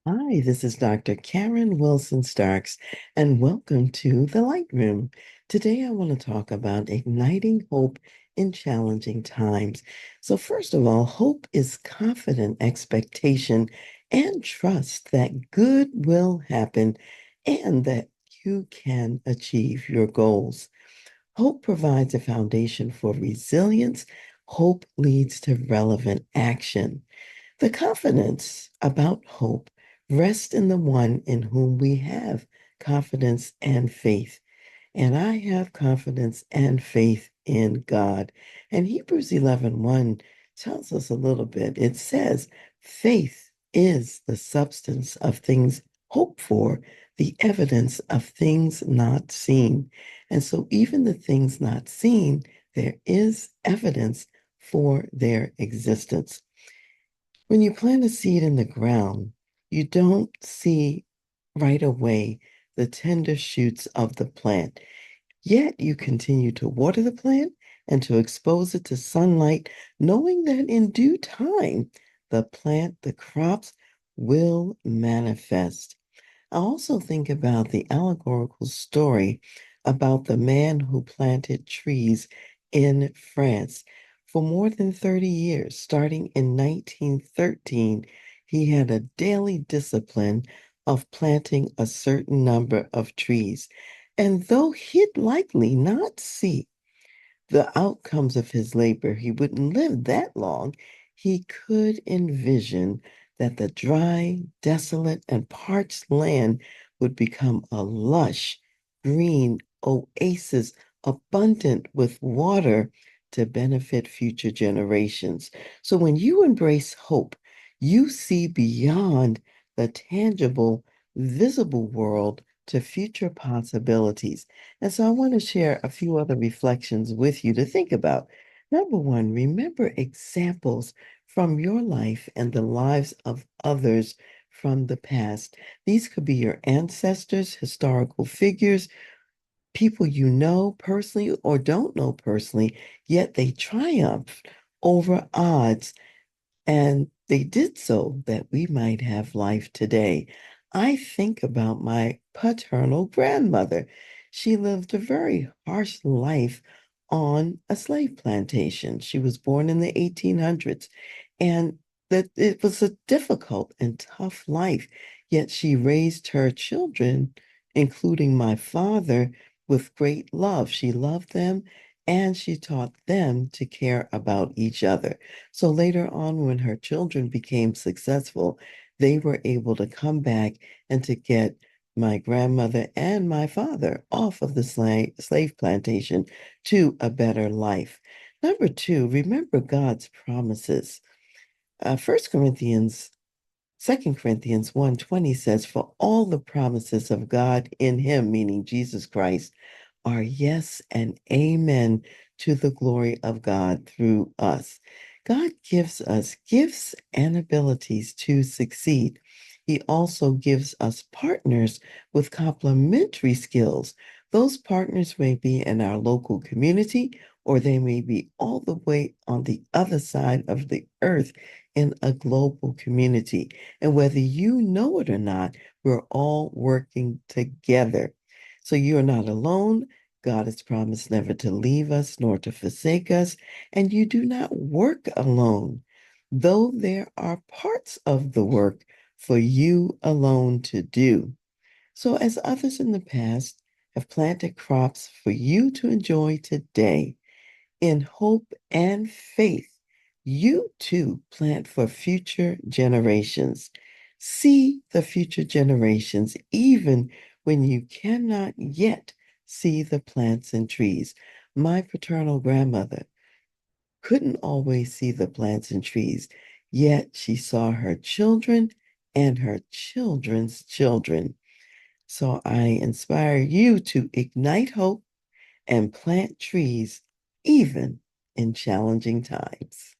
Hi, this is Dr. Karen Wilson Starks, and welcome to the Light Room. Today, I want to talk about igniting hope in challenging times. So, first of all, hope is confident expectation and trust that good will happen and that you can achieve your goals. Hope provides a foundation for resilience. Hope leads to relevant action. The confidence about hope rests in the one in whom we have confidence and faith. And I have confidence and faith in God. And Hebrews 11:1 tells us a little bit. It says, faith is the substance of things hoped for, the evidence of things not seen. And so, even the things not seen, there is evidence for their existence. When you plant a seed in the ground, you don't see right away the tender shoots of the plant. Yet you continue to water the plant and to expose it to sunlight, knowing that in due time, the crops will manifest. I also think about the allegorical story about the man who planted trees in France. For more than 30 years, starting in 1913, he had a daily discipline of planting a certain number of trees. And though he'd likely not see the outcomes of his labor, he wouldn't live that long, he could envision that the dry, desolate, and parched land would become a lush, green oasis abundant with water to benefit future generations. So when you embrace hope, you see beyond the tangible, visible world to future possibilities. And so I want to share a few other reflections with you to think about. Number one, remember examples from your life and the lives of others from the past. These could be your ancestors, historical figures, people you know personally or don't know personally, yet they triumphed over odds and they did so that we might have life today. I think about my paternal grandmother. She lived a very harsh life on a slave plantation. She was born in the 1800s, and that it was a difficult and tough life. Yet she raised her children, including my father, with great love. She loved them and she taught them to care about each other. So later on, when her children became successful, they were able to come back and to get my grandmother and my father off of the slave plantation to a better life. Number two, remember God's promises. 1 Corinthians, 2 Corinthians 1:20 says, for all the promises of God in him, meaning Jesus Christ, are yes and amen to the glory of God through us. God gives us gifts and abilities to succeed. He also gives us partners with complementary skills. Those partners may be in our local community, or they may be all the way on the other side of the earth in a global community. And whether you know it or not, we're all working together. So you are not alone. God has promised never to leave us nor to forsake us, and you do not work alone, though there are parts of the work for you alone to do. So, as others in the past have planted crops for you to enjoy today, in hope and faith, you too plant for future generations. See the future generations even when you cannot yet see the plants and trees. My paternal grandmother couldn't always see the plants and trees, yet she saw her children and her children's children. So I inspire you to ignite hope and plant trees even in challenging times.